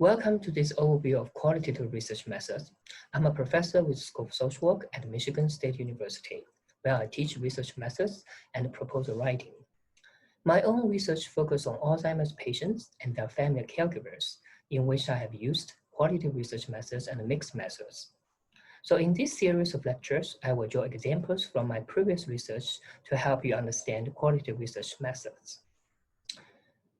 Welcome to this overview of qualitative research methods. I'm a professor with the School of Social Work at Michigan State University, where I teach research methods and proposal writing. My own research focuses on Alzheimer's patients and their family caregivers, in which I have used qualitative research methods and mixed methods. So in this series of lectures, I will draw examples from my previous research to help you understand qualitative research methods.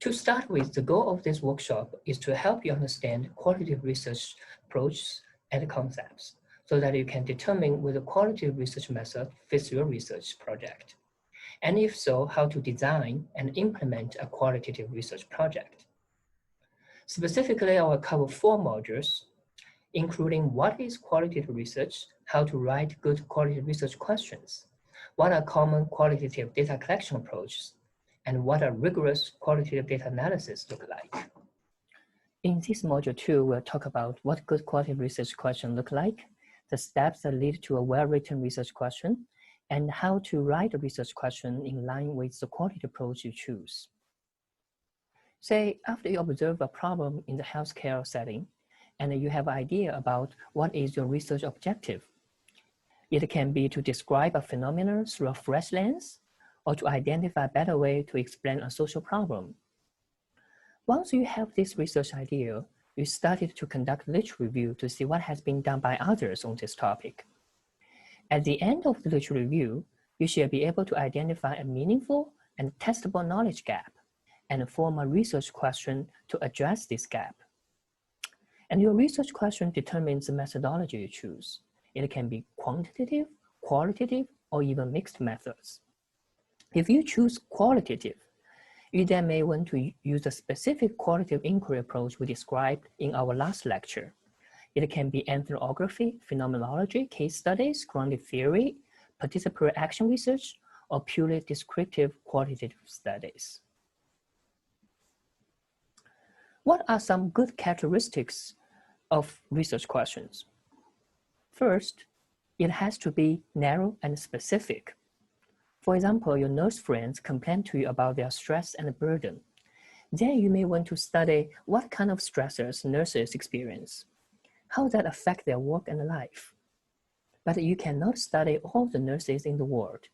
To start with, the goal of this workshop is to help you understand qualitative research approaches and concepts so that you can determine whether qualitative research method fits your research project. And if so, how to design and implement a qualitative research project. Specifically, I will cover 4 modules, including what is qualitative research, how to write good qualitative research questions, what are common qualitative data collection approaches, and what a rigorous qualitative data analysis look like. In this module 2, we'll talk about what good qualitative research question look like, the steps that lead to a well-written research question, and how to write a research question in line with the qualitative approach you choose. Say, after you observe a problem in the healthcare setting, and you have an idea about what is your research objective. It can be to describe a phenomenon through a fresh lens, or to identify a better way to explain a social problem. Once you have this research idea, you started to conduct literature review to see what has been done by others on this topic. At the end of the literature review, you should be able to identify a meaningful and testable knowledge gap and form a research question to address this gap. And your research question determines the methodology you choose. It can be quantitative, qualitative, or even mixed methods. If you choose qualitative, you then may want to use a specific qualitative inquiry approach we described in our last lecture. It can be ethnography, phenomenology, case studies, quantitative theory, participatory action research, or purely descriptive qualitative studies. What are some good characteristics of research questions? First, it has to be narrow and specific. For example, your nurse friends complain to you about their stress and burden. Then you may want to study what kind of stressors nurses experience, how that affect their work and life. But you cannot study all the nurses in the world,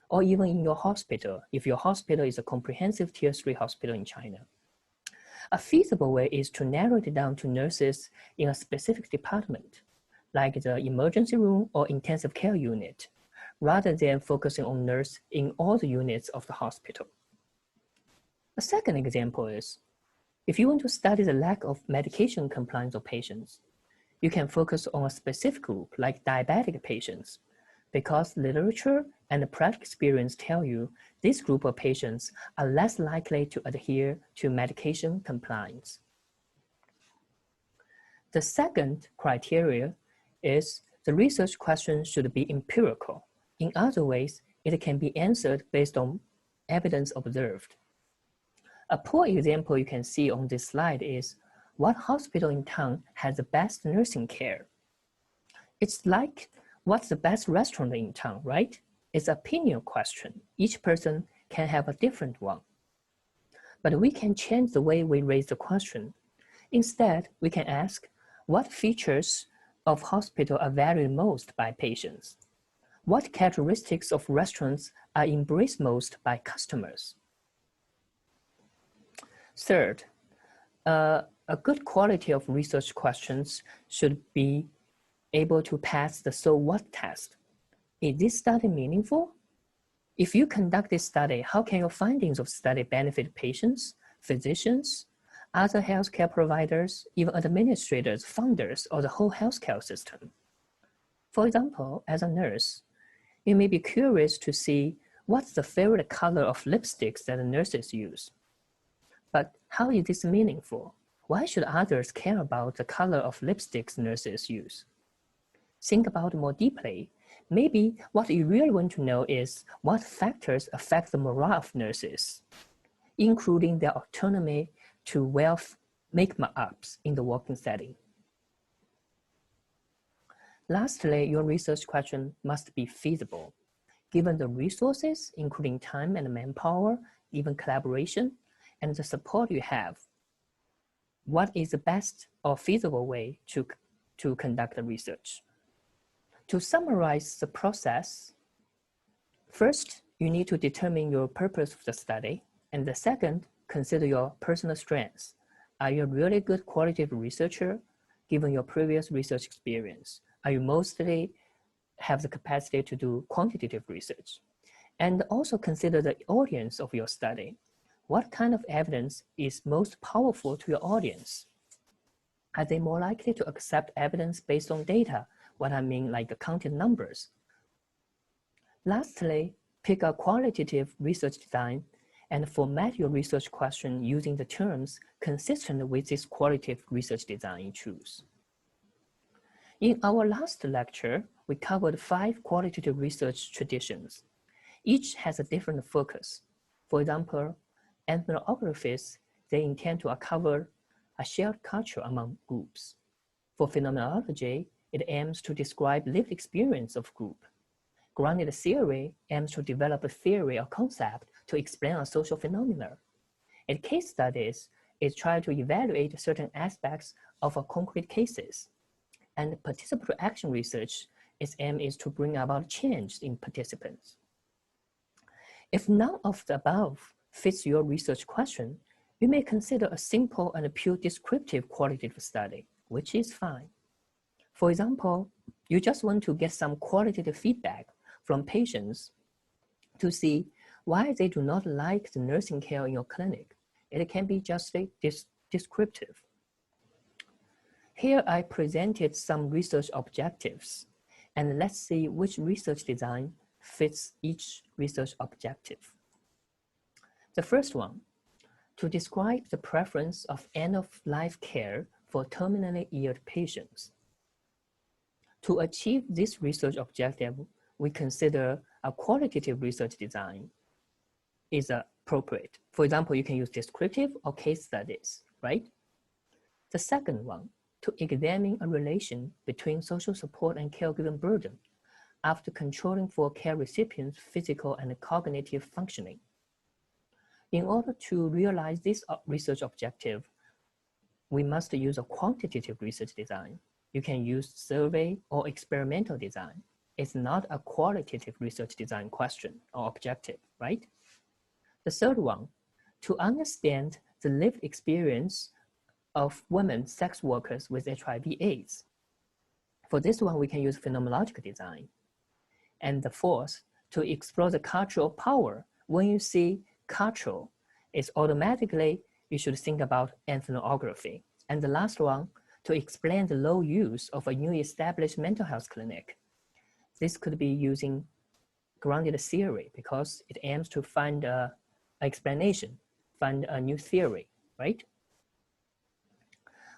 or even in your hospital, if your hospital is a comprehensive Tier 3 hospital in China. A feasible way is to narrow it down to nurses in a specific department, like the emergency room or intensive care unit, rather than focusing on nurse in all the units of the hospital. A second example is, if you want to study the lack of medication compliance of patients, you can focus on a specific group like diabetic patients, because literature and practical experience tell you this group of patients are less likely to adhere to medication compliance. The second criteria is the research question should be empirical. In other ways, it can be answered based on evidence observed. A poor example you can see on this slide is, what hospital in town has the best nursing care? It's like, what's the best restaurant in town, right? It's an opinion question. Each person can have a different one. But we can change the way we raise the question. Instead, we can ask, what features of hospital are valued most by patients? What characteristics of restaurants are embraced most by customers? Third, a good quality of research questions should be able to pass the so what test. Is this study meaningful? If you conduct this study, how can your findings of study benefit patients, physicians, other healthcare providers, even administrators, founders, or the whole healthcare system? For example, as a nurse, you may be curious to see what's the favorite color of lipsticks that the nurses use. But how is this meaningful? Why should others care about the color of lipsticks nurses use? Think about it more deeply. Maybe what you really want to know is what factors affect the morale of nurses, including their autonomy to make-ups in the working setting. Lastly, your research question must be feasible. Given the resources, including time and manpower, even collaboration, and the support you have, what is the best or feasible way to conduct the research. To summarize the process, first, you need to determine your purpose of the study, and the second, consider your personal strengths. Are you a really good qualitative researcher, given your previous research experience? Are you mostly have the capacity to do quantitative research? And also consider the audience of your study. What kind of evidence is most powerful to your audience? Are they more likely to accept evidence based on data? What I mean, like the counted numbers. Lastly, pick a qualitative research design and format your research question using the terms consistent with this qualitative research design you choose. In our last lecture, we covered 5 qualitative research traditions. Each has a different focus. For example, ethnographists, they intend to uncover a shared culture among groups. For phenomenology, it aims to describe lived experience of group. Grounded theory aims to develop a theory or concept to explain a social phenomenon. And case studies is try to evaluate certain aspects of a concrete cases. And participatory action research, its aim is to bring about change in participants. If none of the above fits your research question, you may consider a simple and pure descriptive qualitative study, which is fine. For example, you just want to get some qualitative feedback from patients to see why they do not like the nursing care in your clinic. It can be just descriptive. Here I presented some research objectives, and let's see which research design fits each research objective. The first one, to describe the preference of end-of-life care for terminally ill patients. To achieve this research objective, we consider a qualitative research design is appropriate. For example, you can use descriptive or case studies, right? The second one, to examine a relation between social support and caregiving burden after controlling for care recipients' physical and cognitive functioning. In order to realize this research objective, we must use a quantitative research design. You can use survey or experimental design. It's not a qualitative research design question or objective, right? The third one, to understand the lived experience of women sex workers with HIV/AIDS. For this one, we can use phenomenological design. And the fourth, to explore the cultural power. When you see cultural, it's automatically, you should think about ethnography. And the last one, to explain the low use of a newly established mental health clinic. This could be using grounded theory because it aims to find an explanation, find a new theory, right?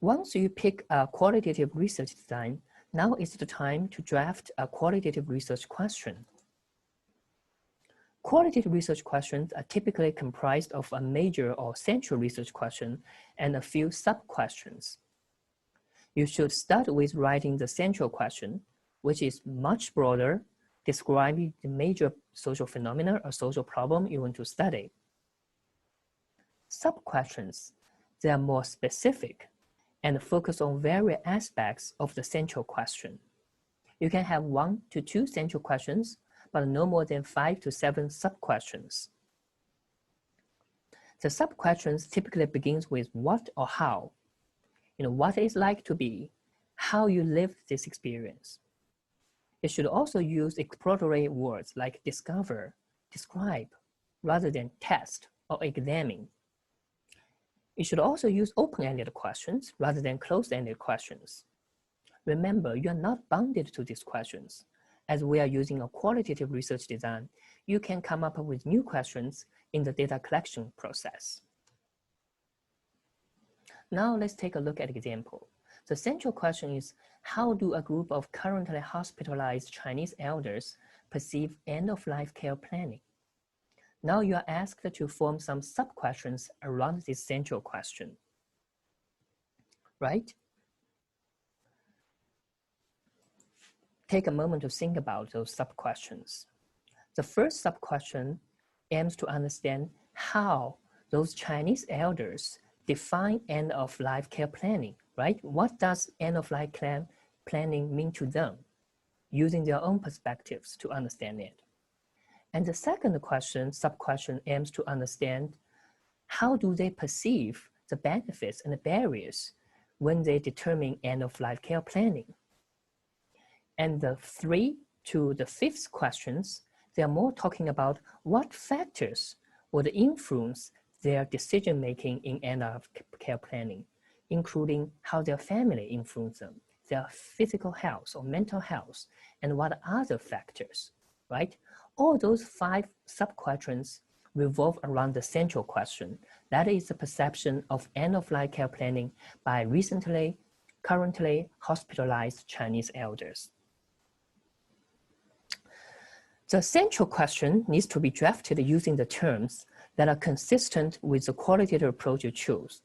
Once you pick a qualitative research design, now is the time to draft a qualitative research question. Qualitative research questions are typically comprised of a major or central research question and a few sub-questions. You should start with writing the central question, which is much broader, describing the major social phenomena or social problem you want to study. Sub-questions, they are more specific and focus on various aspects of the central question. You can have 1 to 2 central questions, but no more than 5 to 7 sub-questions. The sub-questions typically begins with what or how. What it's like to be, how you lived this experience. It should also use exploratory words like discover, describe, rather than test or examine. You should also use open-ended questions rather than closed-ended questions. Remember, you are not bounded to these questions. As we are using a qualitative research design, you can come up with new questions in the data collection process. Now let's take a look at an example. The central question is, how do a group of currently hospitalized Chinese elders perceive end-of-life care planning? Now you are asked to form some sub-questions around this central question, right? Take a moment to think about those sub-questions. The first sub-question aims to understand how those Chinese elders define end-of-life care planning, right? What does end-of-life care planning mean to them, using their own perspectives to understand it? And the second question, sub-question, aims to understand how do they perceive the benefits and the barriers when they determine end-of-life care planning. And the 3 to the 5th questions, they are more talking about what factors would influence their decision-making in end-of-care planning, including how their family influence them, their physical health or mental health, and what other factors, right? All those 5 sub-questions revolve around the central question, that is the perception of end-of-life care planning by currently hospitalized Chinese elders. The central question needs to be drafted using the terms that are consistent with the qualitative approach you choose.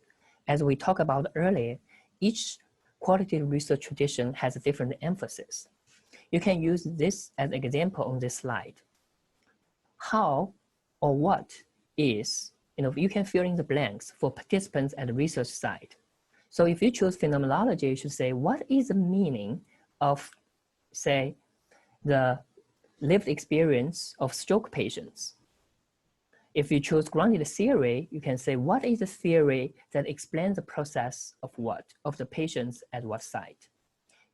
As we talked about earlier, each qualitative research tradition has a different emphasis. You can use this as an example on this slide. How or what is, you can fill in the blanks for participants at the research site. So if you choose phenomenology, you should say, what is the meaning of, say, the lived experience of stroke patients? If you choose grounded theory, you can say, what is the theory that explains the process of what, of the patients at what site?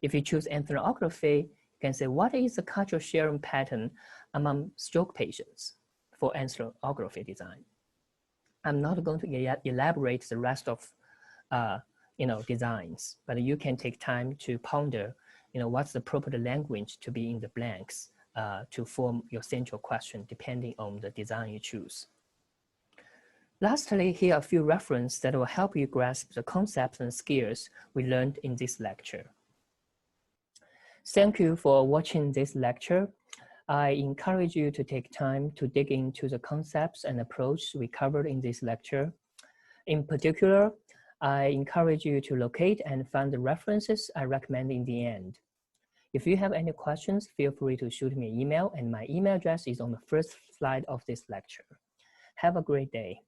If you choose ethnography, you can say, what is the cultural sharing pattern among stroke patients for ethnography design? I'm not going to elaborate the rest of designs, but you can take time to ponder what's the proper language to be in the blanks to form your central question depending on the design you choose. Lastly, here are a few references that will help you grasp the concepts and skills we learned in this lecture. Thank you for watching this lecture. I encourage you to take time to dig into the concepts and approach we covered in this lecture. In particular, I encourage you to locate and find the references I recommend in the end. If you have any questions, feel free to shoot me an email, and my email address is on the first slide of this lecture. Have a great day.